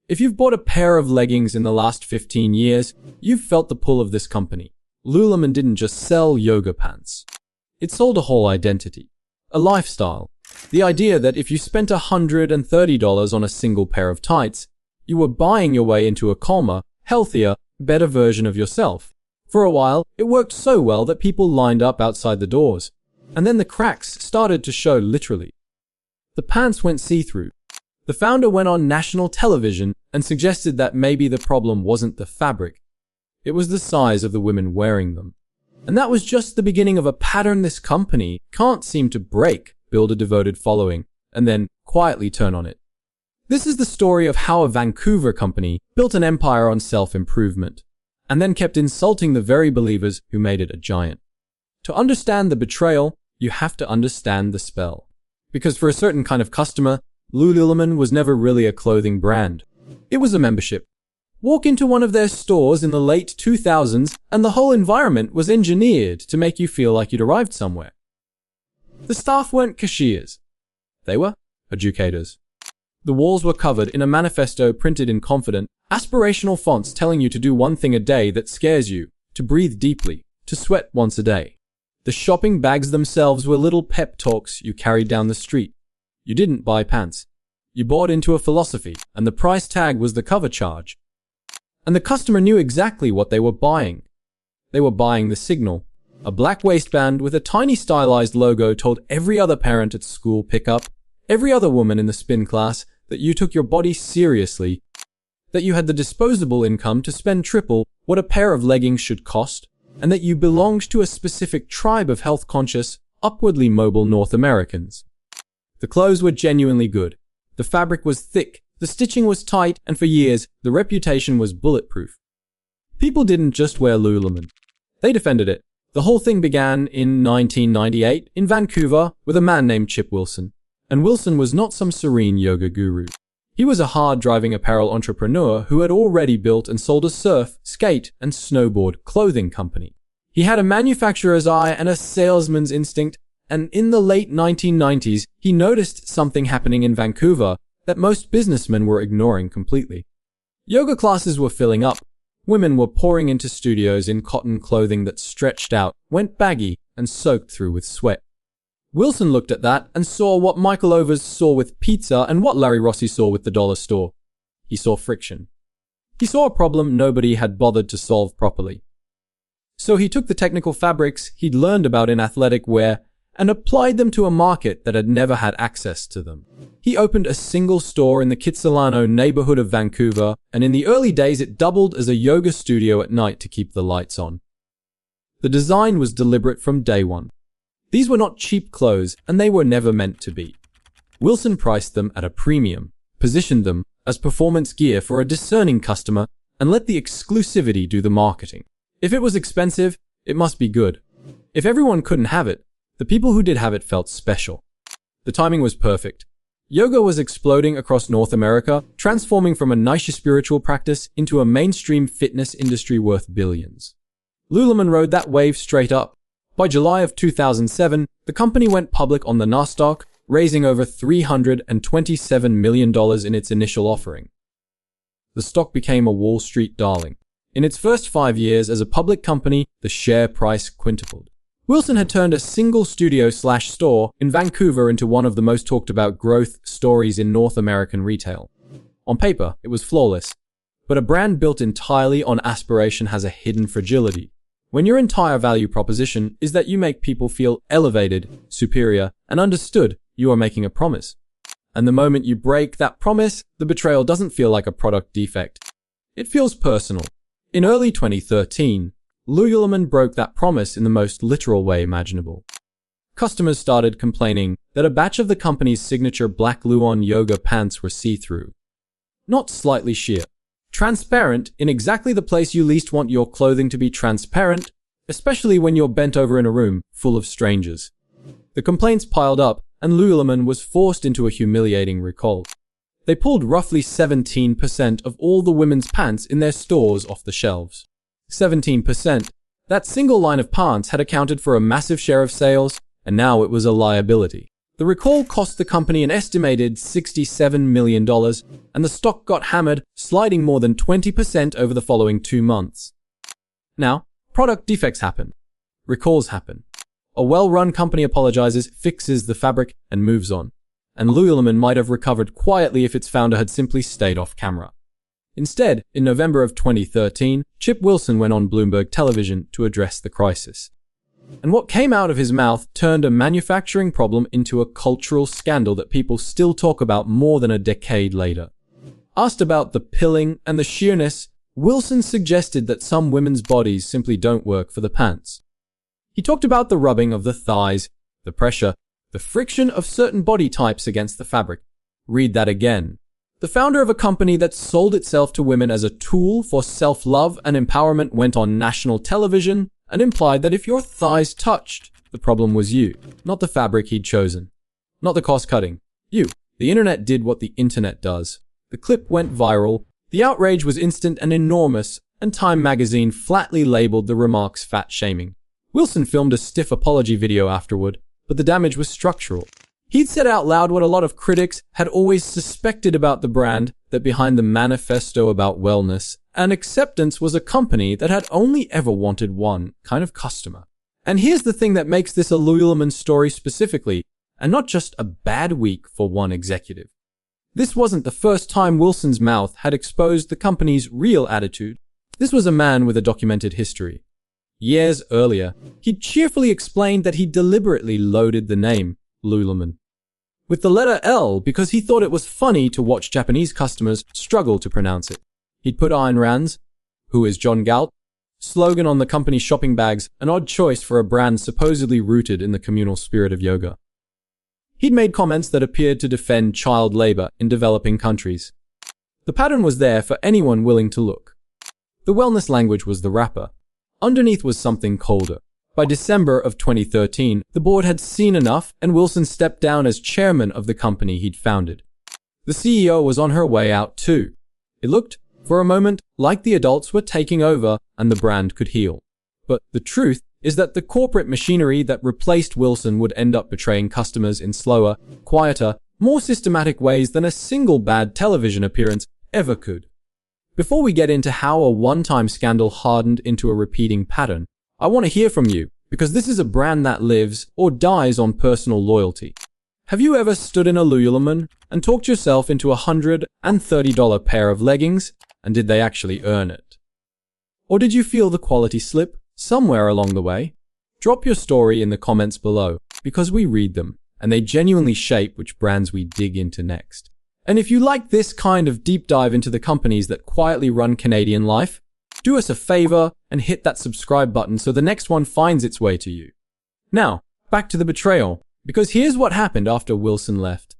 If you've bought a pair of leggings in the last 15 years, you've felt the pull of this company. Lululemon didn't just sell yoga pants. It sold a whole identity, a lifestyle. The idea that if you spent $130 on a single pair of tights, you were buying your way into a calmer, healthier, better version of yourself. For a while, it worked so well that people lined up outside the doors. And then the cracks started to show literally. The pants went see-through. The founder went on national television and suggested that maybe the problem wasn't the fabric. It was the size of the women wearing them. And that was just the beginning of a pattern this company can't seem to break, build a devoted following, and then quietly turn on it. This is the story of how a Vancouver company built an empire on self-improvement, and then kept insulting the very believers who made it a giant. To understand the betrayal, you have to understand the spell. Because for a certain kind of customer, Lululemon was never really a clothing brand. It was a membership. Walk into one of their stores in the late 2000s and the whole environment was engineered to make you feel like you'd arrived somewhere. The staff weren't cashiers. They were educators. The walls were covered in a manifesto printed in confident, aspirational fonts telling you to do one thing a day that scares you, to breathe deeply, to sweat once a day. The shopping bags themselves were little pep talks you carried down the street. You didn't buy pants. You bought into a philosophy, and the price tag was the cover charge. And the customer knew exactly what they were buying. They were buying the signal. A black waistband with a tiny stylized logo told every other parent at school pickup, every other woman in the spin class, that you took your body seriously, that you had the disposable income to spend triple what a pair of leggings should cost, and that you belonged to a specific tribe of health-conscious, upwardly mobile North Americans. The clothes were genuinely good. The fabric was thick, the stitching was tight, and for years, the reputation was bulletproof. People didn't just wear Lululemon. They defended it. The whole thing began in 1998 in Vancouver with a man named Chip Wilson. And Wilson was not some serene yoga guru. He was a hard-driving apparel entrepreneur who had already built and sold a surf, skate, and snowboard clothing company. He had a manufacturer's eye and a salesman's instinct, and in the late 1990s, he noticed something happening in Vancouver that most businessmen were ignoring completely. Yoga classes were filling up. Women were pouring into studios in cotton clothing that stretched out, went baggy, and soaked through with sweat. Wilson looked at that and saw what Michael Overs saw with pizza and what Larry Rossi saw with the dollar store. He saw friction. He saw a problem nobody had bothered to solve properly. So he took the technical fabrics he'd learned about in athletic wear and applied them to a market that had never had access to them. He opened a single store in the Kitsilano neighborhood of Vancouver, and in the early days it doubled as a yoga studio at night to keep the lights on. The design was deliberate from day one. These were not cheap clothes, and they were never meant to be. Wilson priced them at a premium, positioned them as performance gear for a discerning customer, and let the exclusivity do the marketing. If it was expensive, it must be good. If everyone couldn't have it, the people who did have it felt special. The timing was perfect. Yoga was exploding across North America, transforming from a niche spiritual practice into a mainstream fitness industry worth billions. Lululemon rode that wave straight up. By July of 2007, the company went public on the Nasdaq, raising over $327 million in its initial offering. The stock became a Wall Street darling. In its first 5 years as a public company, the share price quintupled. Wilson had turned a single studio/store in Vancouver into one of the most talked about growth stories in North American retail. On paper, it was flawless. But a brand built entirely on aspiration has a hidden fragility. When your entire value proposition is that you make people feel elevated, superior, and understood, you are making a promise. And the moment you break that promise, the betrayal doesn't feel like a product defect. It feels personal. In early 2013, Lululemon broke that promise in the most literal way imaginable. Customers started complaining that a batch of the company's signature black Luon yoga pants were see-through. Not slightly sheer. Transparent in exactly the place you least want your clothing to be transparent, especially when you're bent over in a room full of strangers. The complaints piled up, and Lululemon was forced into a humiliating recall. They pulled roughly 17% of all the women's pants in their stores off the shelves. 17%. That single line of pants had accounted for a massive share of sales, and now it was a liability. The recall cost the company an estimated $67 million, and the stock got hammered, sliding more than 20% over the following 2 months. Now, product defects happen. Recalls happen. A well-run company apologizes, fixes the fabric, and moves on. And Lululemon might have recovered quietly if its founder had simply stayed off camera. Instead, in November of 2013, Chip Wilson went on Bloomberg television to address the crisis. And what came out of his mouth turned a manufacturing problem into a cultural scandal that people still talk about more than a decade later. Asked about the pilling and the sheerness, Wilson suggested that some women's bodies simply don't work for the pants. He talked about the rubbing of the thighs, the pressure, the friction of certain body types against the fabric. Read that again. The founder of a company that sold itself to women as a tool for self-love and empowerment went on national television and implied that if your thighs touched, the problem was you, not the fabric he'd chosen. Not the cost-cutting. You. The internet did what the internet does. The clip went viral, the outrage was instant and enormous, and Time magazine flatly labeled the remarks fat-shaming. Wilson filmed a stiff apology video afterward, but the damage was structural. He'd said out loud what a lot of critics had always suspected about the brand, that behind the manifesto about wellness and acceptance was a company that had only ever wanted one kind of customer. And here's the thing that makes this a Lululemon story specifically, and not just a bad week for one executive. This wasn't the first time Wilson's mouth had exposed the company's real attitude. This was a man with a documented history. Years earlier, he'd cheerfully explained that he deliberately loaded the name Lululemon with the letter L because he thought it was funny to watch Japanese customers struggle to pronounce it. He'd put Ayn Rand's, "Who is John Galt?" slogan on the company's shopping bags, an odd choice for a brand supposedly rooted in the communal spirit of yoga. He'd made comments that appeared to defend child labor in developing countries. The pattern was there for anyone willing to look. The wellness language was the wrapper. Underneath was something colder. By December of 2013, the board had seen enough, and Wilson stepped down as chairman of the company he'd founded. The CEO was on her way out too. It looked, for a moment, like the adults were taking over and the brand could heal. But the truth is that the corporate machinery that replaced Wilson would end up betraying customers in slower, quieter, more systematic ways than a single bad television appearance ever could. Before we get into how a one-time scandal hardened into a repeating pattern, I want to hear from you, because this is a brand that lives or dies on personal loyalty. Have you ever stood in a Lululemon and talked yourself into a $130 pair of leggings, and did they actually earn it? Or did you feel the quality slip somewhere along the way? Drop your story in the comments below, because we read them, and they genuinely shape which brands we dig into next. And if you like this kind of deep dive into the companies that quietly run Canadian life, do us a favor and hit that subscribe button so the next one finds its way to you. Now, back to the betrayal, because here's what happened after Wilson left.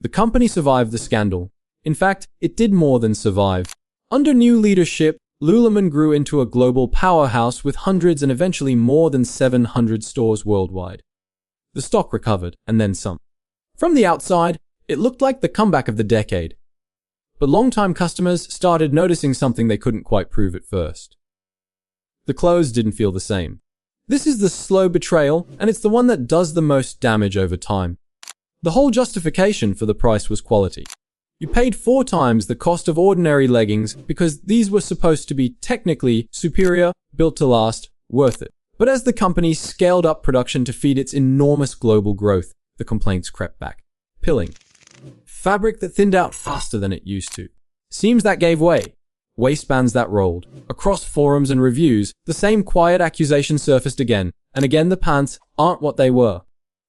The company survived the scandal. In fact, it did more than survive. Under new leadership, Lululemon grew into a global powerhouse with hundreds and eventually more than 700 stores worldwide. The stock recovered, and then some. From the outside, it looked like the comeback of the decade. But long-time customers started noticing something they couldn't quite prove at first. The clothes didn't feel the same. This is the slow betrayal, and it's the one that does the most damage over time. The whole justification for the price was quality. You paid 4 times the cost of ordinary leggings because these were supposed to be technically superior, built to last, worth it. But as the company scaled up production to feed its enormous global growth, the complaints crept back. Pilling. Fabric that thinned out faster than it used to. Seams that gave way. Waistbands that rolled. Across forums and reviews, the same quiet accusation surfaced again, and again the pants aren't what they were.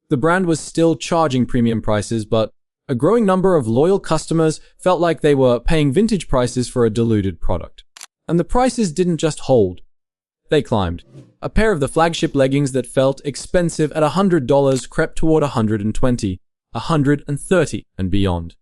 The brand was still charging premium prices, but a growing number of loyal customers felt like they were paying vintage prices for a diluted product. And the prices didn't just hold. They climbed. A pair of the flagship leggings that felt expensive at $100 crept toward $120, $130, and beyond.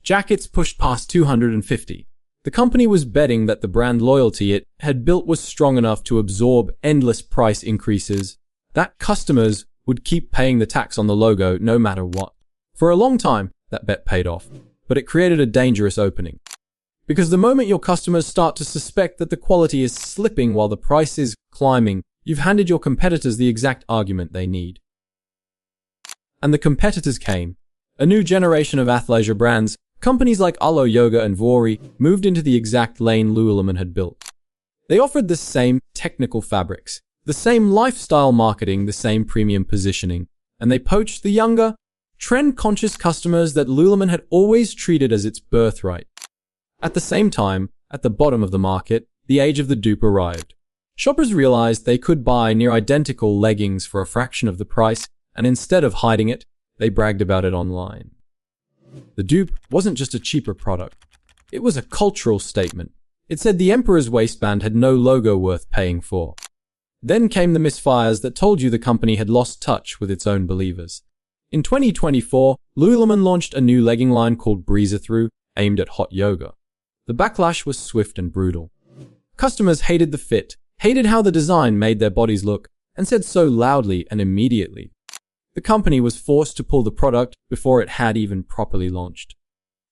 Jackets pushed past $250. The company was betting that the brand loyalty it had built was strong enough to absorb endless price increases, that customers would keep paying the tax on the logo no matter what. For a long time, that bet paid off, but it created a dangerous opening. Because the moment your customers start to suspect that the quality is slipping while the price is climbing, you've handed your competitors the exact argument they need. and the competitors came. A new generation of athleisure brands, companies like Alo and Vuori, moved into the exact lane Lululemon had built. They offered the same technical fabrics, the same lifestyle marketing, the same premium positioning, and they poached the younger, trend-conscious customers that Lululemon had always treated as its birthright. At the same time, at the bottom of the market, the age of the dupe arrived. Shoppers realized they could buy near-identical leggings for a fraction of the price, and instead of hiding it, they bragged about it online. The dupe wasn't just a cheaper product. It was a cultural statement. It said the emperor's waistband had no logo worth paying for. Then came the misfires that told you the company had lost touch with its own believers. In 2024, Lululemon launched a new legging line called Breezethrough, aimed at hot yoga. The backlash was swift and brutal. Customers hated the fit, hated how the design made their bodies look, and said so loudly and immediately. The company was forced to pull the product before it had even properly launched.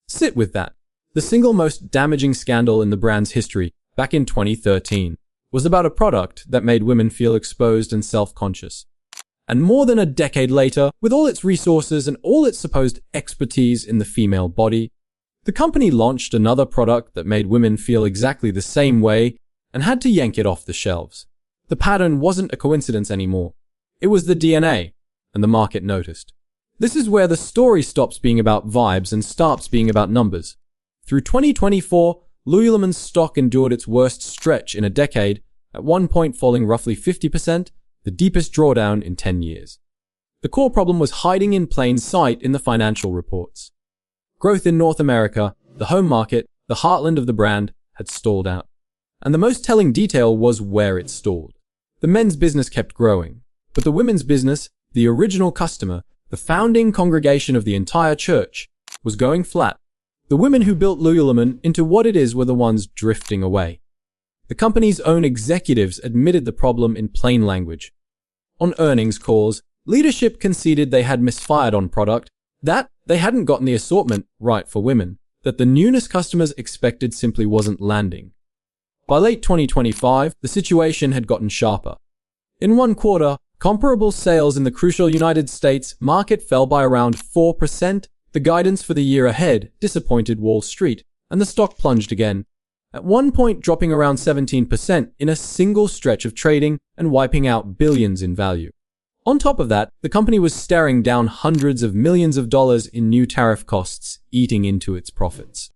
Sit with that. The single most damaging scandal in the brand's history, back in 2013, was about a product that made women feel exposed and self-conscious. And more than a decade later, with all its resources and all its supposed expertise in the female body, the company launched another product that made women feel exactly the same way and had to yank it off the shelves. The pattern wasn't a coincidence anymore. It was the DNA, and the market noticed. This is where the story stops being about vibes and starts being about numbers. Through 2024, Lululemon's stock endured its worst stretch in a decade, at one point falling roughly 50%, the deepest drawdown in 10 years. The core problem was hiding in plain sight in the financial reports. Growth in North America, the home market, the heartland of the brand, had stalled out. And the most telling detail was where it stalled. The men's business kept growing, but the women's business, the original customer, the founding congregation of the entire church, was going flat. The women who built Lululemon into what it is were the ones drifting away. The company's own executives admitted the problem in plain language. On earnings calls, leadership conceded they had misfired on product, that they hadn't gotten the assortment right for women, that the newness customers expected simply wasn't landing. By late 2025, the situation had gotten sharper. In one quarter, comparable sales in the crucial United States market fell by around 4%. The guidance for the year ahead disappointed Wall Street, and the stock plunged again, at one point dropping around 17% in a single stretch of trading and wiping out billions in value. On top of that, the company was staring down hundreds of millions of dollars in new tariff costs, eating into its profits.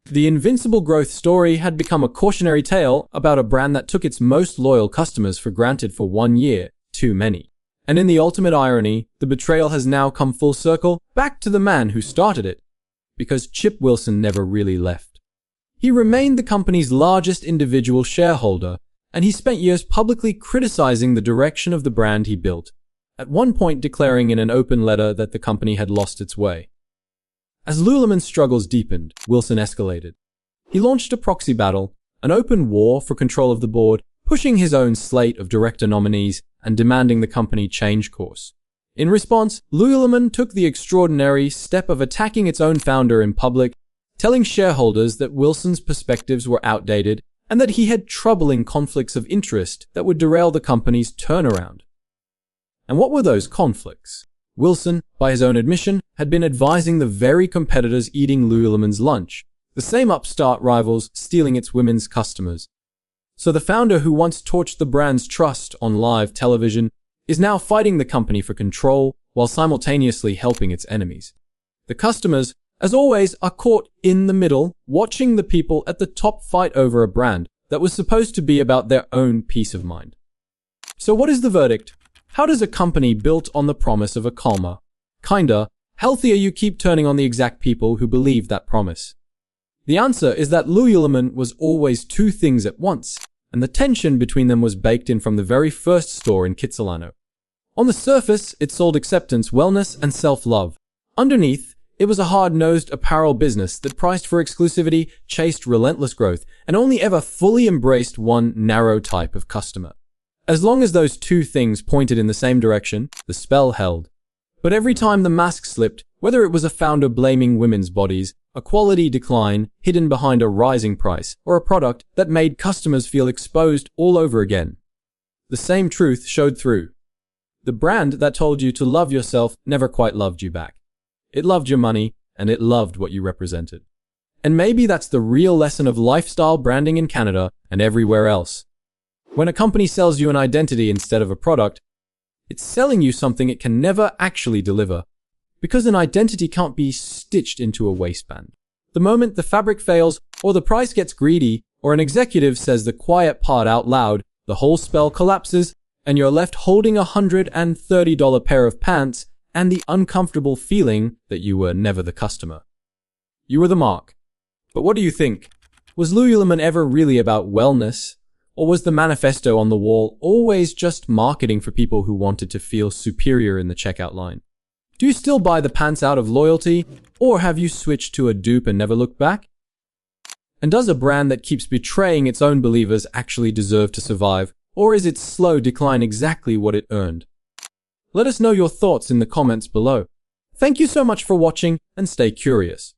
The invincible growth story had become a cautionary tale about a brand that took its most loyal customers for granted for 1 year, too many. And in the ultimate irony, the betrayal has now come full circle back to the man who started it, because Chip Wilson never really left. He remained the company's largest individual shareholder, and he spent years publicly criticizing the direction of the brand he built, at one point declaring in an open letter that the company had lost its way. As Lululemon's struggles deepened, Wilson escalated. He launched a proxy battle, an open war for control of the board, pushing his own slate of director nominees and demanding the company change course. In response, Lululemon took the extraordinary step of attacking its own founder in public, telling shareholders that Wilson's perspectives were outdated and that he had troubling conflicts of interest that would derail the company's turnaround. And what were those conflicts? Wilson, by his own admission, had been advising the very competitors eating Lululemon's lunch, the same upstart rivals stealing its women's customers. So the founder who once torched the brand's trust on live television is now fighting the company for control while simultaneously helping its enemies. The customers, as always, are caught in the middle, watching the people at the top fight over a brand that was supposed to be about their own peace of mind. So what is the verdict? How does a company built on the promise of a calmer, kinder, healthier you keep turning on the exact people who believe that promise? The answer is that Lululemon was always two things at once, and the tension between them was baked in from the very first store in Kitsilano. On the surface, it sold acceptance, wellness, and self-love. Underneath, it was a hard-nosed apparel business that priced for exclusivity, chased relentless growth, and only ever fully embraced one narrow type of customer. As long as those two things pointed in the same direction, the spell held. But every time the mask slipped, whether it was a founder blaming women's bodies, a quality decline hidden behind a rising price, or a product that made customers feel exposed all over again, the same truth showed through. The brand that told you to love yourself never quite loved you back. It loved your money, and it loved what you represented. And maybe that's the real lesson of lifestyle branding in Canada and everywhere else. When a company sells you an identity instead of a product, it's selling you something it can never actually deliver, because an identity can't be stitched into a waistband. The moment the fabric fails, or the price gets greedy, or an executive says the quiet part out loud, the whole spell collapses, and you're left holding a $130 pair of pants and the uncomfortable feeling that you were never the customer. You were the mark. But what do you think? Was Lululemon ever really about wellness? Or was the manifesto on the wall always just marketing for people who wanted to feel superior in the checkout line? Do you still buy the pants out of loyalty, or have you switched to a dupe and never looked back? And does a brand that keeps betraying its own believers actually deserve to survive, or is its slow decline exactly what it earned? Let us know your thoughts in the comments below. Thank you so much for watching, and stay curious.